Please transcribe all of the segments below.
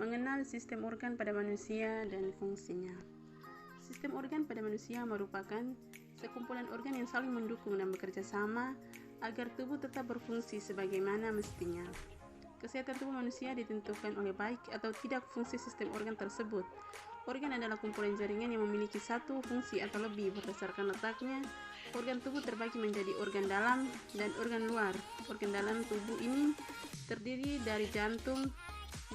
Mengenal sistem organ pada manusia dan fungsinya. Sistem organ pada manusia merupakan sekumpulan organ yang saling mendukung dan bekerja sama agar tubuh tetap berfungsi sebagaimana mestinya. Kesehatan tubuh manusia ditentukan oleh baik atau tidak fungsi sistem organ tersebut. Organ adalah kumpulan jaringan yang memiliki satu fungsi atau lebih berdasarkan letaknya. Organ tubuh terbagi menjadi organ dalam dan organ luar. Organ dalam tubuh ini terdiri dari jantung,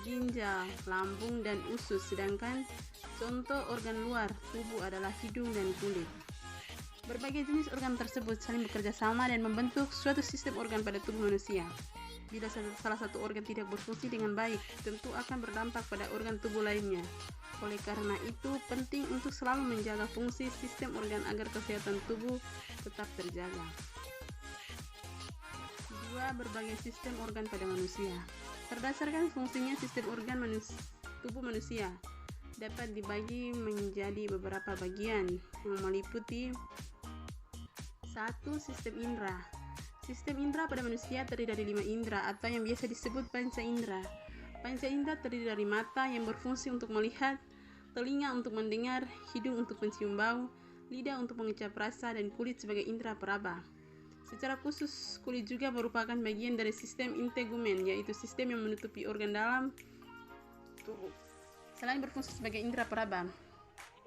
ginjal, lambung, dan usus, sedangkan contoh organ luar tubuh adalah hidung dan kulit. Berbagai jenis organ tersebut saling bekerja sama dan membentuk suatu sistem organ pada tubuh manusia. Bila salah satu organ tidak berfungsi dengan baik, tentu akan berdampak pada organ tubuh lainnya. Oleh karena itu, penting untuk selalu menjaga fungsi sistem organ agar kesehatan tubuh tetap terjaga. 2. Berbagai sistem organ pada manusia. Berdasarkan fungsinya, sistem organ tubuh manusia dapat dibagi menjadi beberapa bagian yang meliputi 1. Sistem indera. Sistem indera pada manusia terdiri dari 5 indera atau yang biasa disebut panca indera. Panca indera terdiri dari mata yang berfungsi untuk melihat, telinga untuk mendengar, hidung untuk mencium bau, lidah untuk mengecap rasa, dan kulit sebagai indera peraba. Secara khusus, kulit juga merupakan bagian dari sistem integumen, yaitu sistem yang menutupi organ dalam tubuh. Selain berfungsi sebagai indera peraba,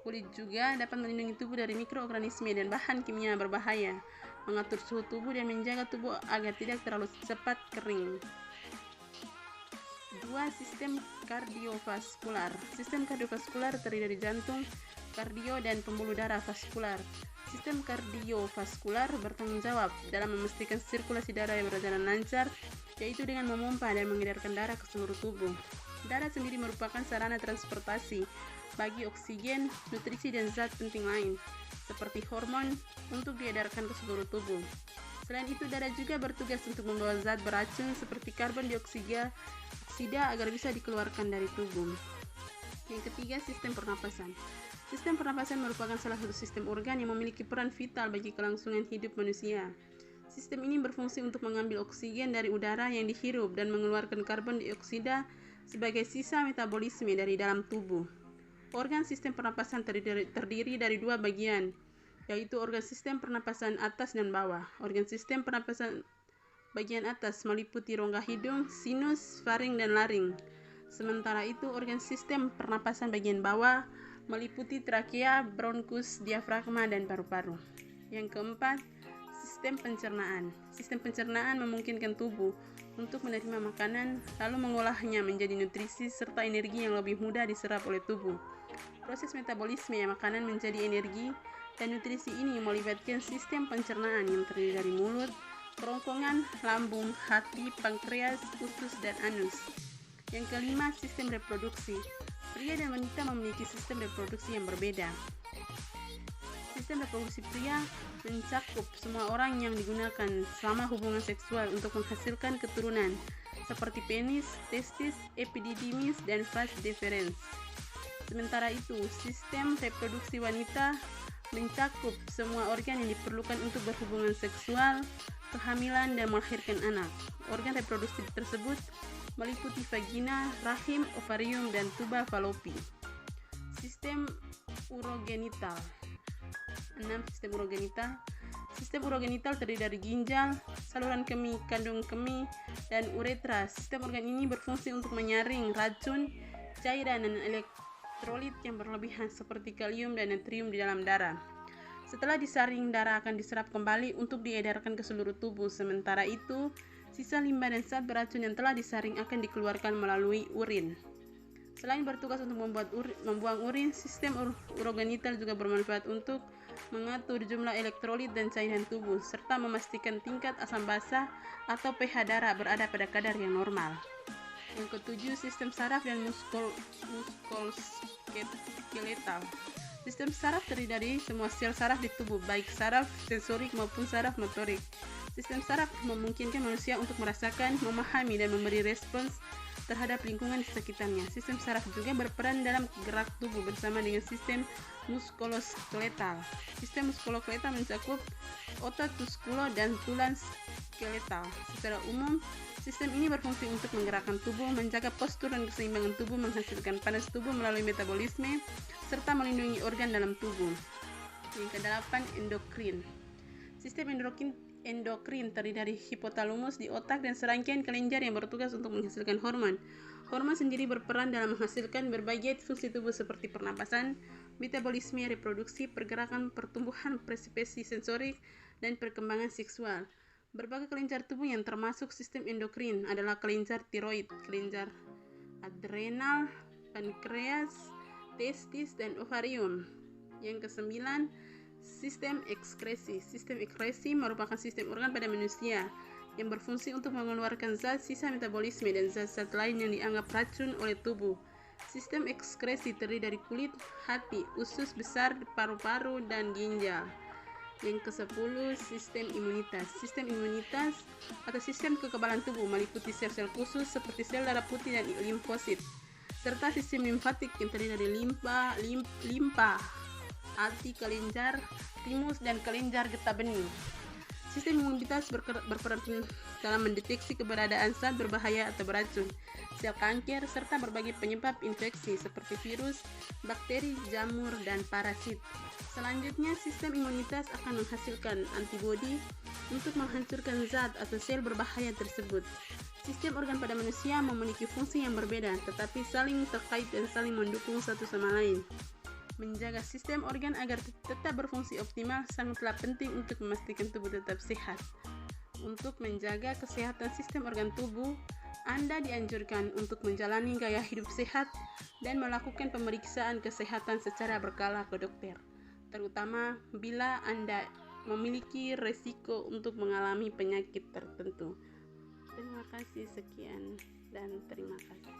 kulit juga dapat melindungi tubuh dari mikroorganisme dan bahan kimia berbahaya, mengatur suhu tubuh, dan menjaga tubuh agar tidak terlalu cepat kering. 2. Sistem kardiovaskular. Sistem kardiovaskular terdiri dari jantung, kardio, dan pembuluh darah vaskular. Sistem kardiovaskular bertanggung jawab dalam memastikan sirkulasi darah yang berjalan lancar, yaitu dengan memompa dan mengedarkan darah ke seluruh tubuh. Darah sendiri merupakan sarana transportasi bagi oksigen, nutrisi, dan zat penting lain, seperti hormon, untuk diedarkan ke seluruh tubuh. Selain itu, darah juga bertugas untuk membawa zat beracun seperti karbon dioksida agar bisa dikeluarkan dari tubuh. Yang ketiga, sistem pernapasan. Sistem pernapasan merupakan salah satu sistem organ yang memiliki peran vital bagi kelangsungan hidup manusia. Sistem ini berfungsi untuk mengambil oksigen dari udara yang dihirup dan mengeluarkan karbon dioksida sebagai sisa metabolisme dari dalam tubuh. Organ sistem pernapasan terdiri dari 2 bagian, yaitu organ sistem pernapasan atas dan bawah. Organ sistem pernapasan bagian atas meliputi rongga hidung, sinus, faring, dan laring. Sementara itu, organ sistem pernapasan bagian bawah meliputi trakea, bronkus, diafragma, dan paru-paru. Yang keempat, sistem pencernaan. Sistem pencernaan memungkinkan tubuh untuk menerima makanan lalu mengolahnya menjadi nutrisi serta energi yang lebih mudah diserap oleh tubuh. Proses metabolisme makanan menjadi energi dan nutrisi ini melibatkan sistem pencernaan yang terdiri dari mulut, kerongkongan, lambung, hati, pankreas, usus, dan anus. Yang kelima, sistem reproduksi. Pria dan wanita memiliki sistem reproduksi yang berbeda. Sistem reproduksi pria mencakup semua orang yang digunakan selama hubungan seksual untuk menghasilkan keturunan, seperti penis, testis, epididymis, dan vas deferens. Sementara itu, sistem reproduksi wanita mencakup semua organ yang diperlukan untuk berhubungan seksual, kehamilan, dan melahirkan anak. Organ reproduksi tersebut meliputi vagina, rahim, ovarium, dan tuba falopi. Sistem urogenital. 6. Sistem urogenital. Sistem urogenital terdiri dari ginjal, saluran kemih, kandung kemih, dan uretra. Sistem organ ini berfungsi untuk menyaring racun, cairan, dan elektrolit yang berlebihan seperti kalium dan natrium di dalam darah. Setelah disaring, darah akan diserap kembali untuk diedarkan ke seluruh tubuh. Sementara itu, sisa limbah dan zat beracun yang telah disaring akan dikeluarkan melalui urin. Selain bertugas untuk membuang urin, sistem urogenital juga bermanfaat untuk mengatur jumlah elektrolit dan cairan tubuh, serta memastikan tingkat asam basa atau pH darah berada pada kadar yang normal. Yang ketujuh, sistem saraf dan muskuloskeletal. Sistem saraf terdiri dari semua sel saraf di tubuh, baik saraf sensorik maupun saraf motorik. Sistem saraf memungkinkan manusia untuk merasakan, memahami, dan memberi respons terhadap lingkungan di sekitarnya. Sistem saraf juga berperan dalam gerak tubuh bersama dengan sistem muskuloskeletal. Sistem muskuloskeletal mencakup otot muskulo dan tulang skeletal. Secara umum, sistem ini berfungsi untuk menggerakkan tubuh, menjaga postur dan keseimbangan tubuh, menghasilkan panas tubuh melalui metabolisme, serta melindungi organ dalam tubuh. Yang kedelapan, endokrin. Sistem endokrin terdiri dari hipotalamus di otak dan serangkaian kelenjar yang bertugas untuk menghasilkan hormon. Hormon sendiri berperan dalam menghasilkan berbagai fungsi tubuh seperti pernapasan, metabolisme, reproduksi, pergerakan, pertumbuhan, persepsi sensorik, dan perkembangan seksual. Berbagai kelenjar tubuh yang termasuk sistem endokrin adalah kelenjar tiroid, kelenjar adrenal, pankreas, testis, dan ovarium. Yang kesembilan, sistem ekskresi. Sistem ekskresi merupakan sistem organ pada manusia yang berfungsi untuk mengeluarkan zat sisa metabolisme dan zat-zat lain yang dianggap racun oleh tubuh. Sistem ekskresi terdiri dari kulit, hati, usus besar, paru-paru, dan ginjal. Yang ke-10, sistem imunitas. Sistem imunitas atau sistem kekebalan tubuh meliputi sel-sel khusus seperti sel darah putih dan limfosit, serta sistem limfatik yang terdiri dari limpa, hati, kelenjar timus, dan kelenjar getah bening. Sistem imunitas berperan dalam mendeteksi keberadaan zat berbahaya atau beracun, sel kanker, serta berbagai penyebab infeksi seperti virus, bakteri, jamur, dan parasit. Selanjutnya, sistem imunitas akan menghasilkan antibodi untuk menghancurkan zat atau sel berbahaya tersebut. Sistem organ pada manusia memiliki fungsi yang berbeda, tetapi saling terkait dan saling mendukung satu sama lain. Menjaga sistem organ agar tetap berfungsi optimal sangatlah penting untuk memastikan tubuh tetap sehat. Untuk menjaga kesehatan sistem organ tubuh, Anda dianjurkan untuk menjalani gaya hidup sehat dan melakukan pemeriksaan kesehatan secara berkala ke dokter, terutama bila Anda memiliki resiko untuk mengalami penyakit tertentu. Terima kasih, sekian dan terima kasih.